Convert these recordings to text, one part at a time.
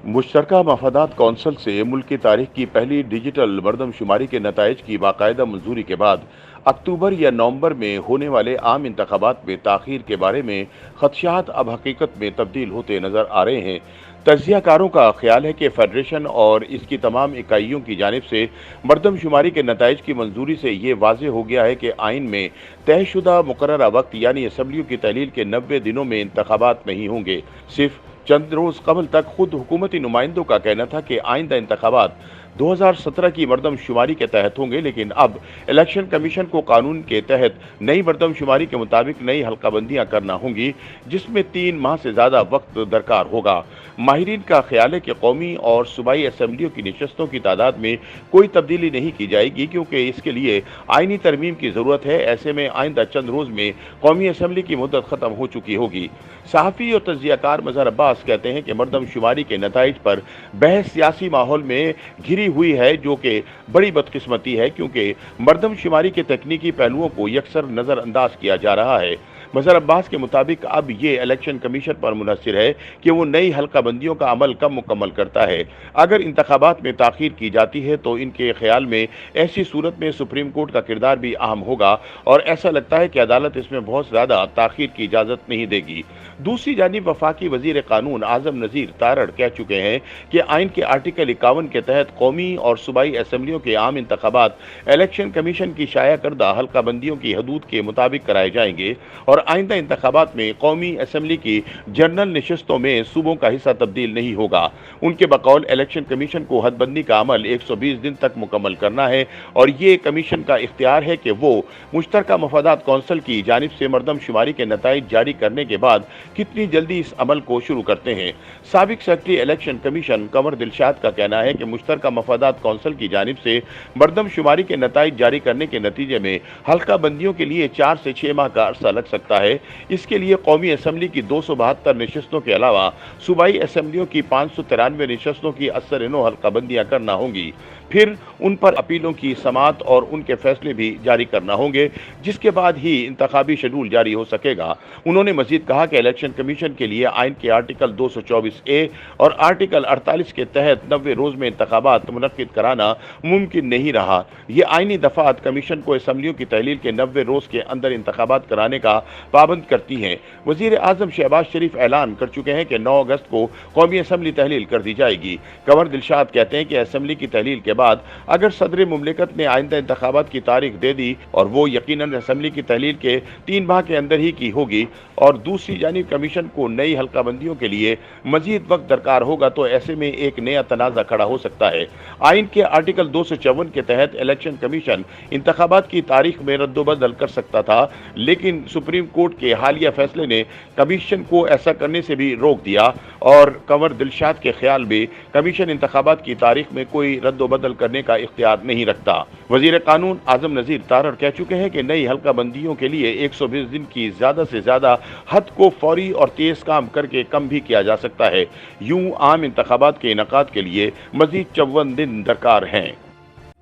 मुश्तरका मफादात council से मुल्क की तारीख की पहली डिजिटल मरदमशुमारी के नताइज की बाकायदा मंजूरी के बाद अक्टूबर या नवंबर में होने वाले आम इंतखाबात में ताखीर के बारे में खदशात अब हकीकत में तब्दील होते नजर आ रहे हैं। तज्जियाकारों का ख्याल है कि फेडरेशन और इसकी तमाम इकाइयों की जानिब से मरदमशुमारी के नताइज की मंजूरी से ये वाज़ेह हो गया है कि आइन में तयशुदा मुकर्ररा वक्त यानी असम्बलियों की तहलील के 90 दिनों में इंतखाबात नहीं होंगे। सिर्फ चंद रोज कबल तक खुद हुकूमती नुमाइंदों का कहना था कि आइंदा इंतखाबात 2017 की मरदमशुमारी के तहत होंगे, लेकिन अब इलेक्शन कमीशन को कानून के तहत नई मरदमशुमारी के मुताबिक नई हल्काबंदियां करना होंगी, जिसमें 3 माह से ज़्यादा वक्त दरकार होगा। माहिरीन का ख्याल है कि कौमी और सूबाई असम्बलियों की नशस्तों की तादाद में कोई तब्दीली नहीं की जाएगी, क्योंकि इसके लिए आइनी तरमीम की ज़रूरत है। ऐसे में आइंदा चंद रोज़ में कौमी असम्बली की मुद्दत ख़त्म हो चुकी होगी। सहाफ़ी और तज्जियाकार मज़हर अब्बास कहते हैं कि मरदमशुमारी के नताइज पर बहस सियासी माहौल में घिरी हुई है, जो कि बड़ी बदकिस्मती है, क्योंकि मरदमशुमारी के तकनीकी पहलुओं को यकसर नज़रअंदाज किया जा रहा है। मज़हर अब्बास के मुताबिक अब ये इलेक्शन कमीशन पर मुनहसर है कि वो नई हल्काबंदियों का अमल कब मुकम्मल करता है। अगर इंतखाबात में ताख़ीर की जाती है तो इनके ख्याल में ऐसी सूरत में सुप्रीम कोर्ट का किरदार भी अहम होगा, और ऐसा लगता है कि अदालत इसमें बहुत ज़्यादा ताख़ीर की इजाज़त नहीं देगी। दूसरी जानिब वफाकी वज़ीर कानून आज़म नज़ीर तारड़ कह चुके हैं कि आइन के आर्टिकल 51 के तहत कौमी और सूबाई असम्बलियों के आम इंतखाबात इलेक्शन कमीशन की शाया करदा हल्काबंदियों की हदूद के मुताबिक कराए जाएंगे, और आइंदा इंतखाबात में कौमी असम्बली की जनरल नशस्तों में सूबों का हिस्सा तब्दील नहीं होगा। उनके बकौल इलेक्शन कमीशन को हदबंदी का अमल 120 दिन तक मुकम्मल करना है, और ये कमीशन का इख्तियार है कि वो मुश्तरका मफादात कौंसिल की जानिब से मरदमशुमारी के नताइज जारी करने के बाद कितनी जल्दी इस अमल को शुरू करते हैं। साबिक secretary election commission Kanwar Dilshad का कहना है कि मुश्तरका मफादात कौंसिल की जानिब से मरदमशुमारी के नताइज जारी करने के नतीजे में हल्का बंदियों के लिए 4 से 6 माह का अरसा लग सकता है। इसके लिए कौमी असम्बली की 272 नशस्तों के अलावा सूबाई असम्बलियों की 593 नशस्तों की असर-ए-नौ हल्काबंदियां करना होंगी। फिर उन पर अपीलों की समाअत और उनके फैसले भी जारी करना होंगे, जिसके बाद ही इंतखाबी शेड्यूल जारी हो सकेगा। उन्होंने मजीद कहा कि इलेक्शन कमीशन के लिए आइन के आर्टिकल 224A और आर्टिकल 48 के तहत 90 रोज में इंतखाबात मुनक्किद कराना मुमकिन नहीं रहा। ये आइनी दफात कमीशन को असम्बलियों की तहलील के 90 रोज के अंदर इंतखाबात कराने का पाबंद करती हैं। वजीर आजम शहबाज शरीफ ऐलान कर चुके हैं कि 9 अगस्त को कौमी असम्बली तहलील कर दी जाएगी। कंवर दिलशाद कहते हैं कि असम्बली की तहलील के बाद अगर सदर मुमलिकत ने आइंदा इंतखाबात की तारीख दे दी, और वो यकीनन असम्बली की तहलील के 3 माह के अंदर ही की होगी, और दूसरी जानिब कमीशन को नई हल्काबंदियों के लिए मजीद वक्त दरकार होगा, तो ऐसे में एक नया तनाज़ा खड़ा हो सकता है। आइन के आर्टिकल 254 के तहत इलेक्शन कमीशन इंतखाबात की तारीख में रद्दोबदल कर सकता था, लेकिन सुप्रीम कोर्ट के हालिया फैसले ने कमीशन को ऐसा करने से भी रोक दिया, और कंवर दिलशाद के ख्याल में कमीशन इंतखाबात की तारीख में कोई रद्दोबदल करने का इख्तियार नहीं रखता। वजीर कानून आजम नज़ीर तारड़ कह चुके हैं कि नई हल्काबंदियों के लिए 120 दिन की ज़्यादा से ज़्यादा हद को फौरी और तेज काम करके कम भी किया जा सकता है। यूं आम इंतखाबात के इनेकाद के लिए मजीद 54 दिन दरकार हैं।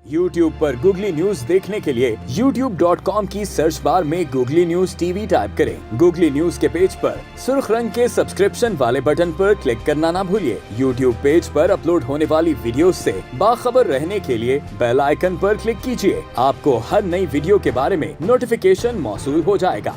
YouTube पर गूगली न्यूज देखने के लिए youtube.com की सर्च बार में गूगली न्यूज टीवी टाइप करें। गूगली न्यूज के पेज पर सुर्ख रंग के सब्सक्रिप्शन वाले बटन पर क्लिक करना ना भूलिए। YouTube पेज पर अपलोड होने वाली वीडियोस से बाखबर रहने के लिए बेल आइकन पर क्लिक कीजिए। आपको हर नई वीडियो के बारे में नोटिफिकेशन मौसूल हो जाएगा।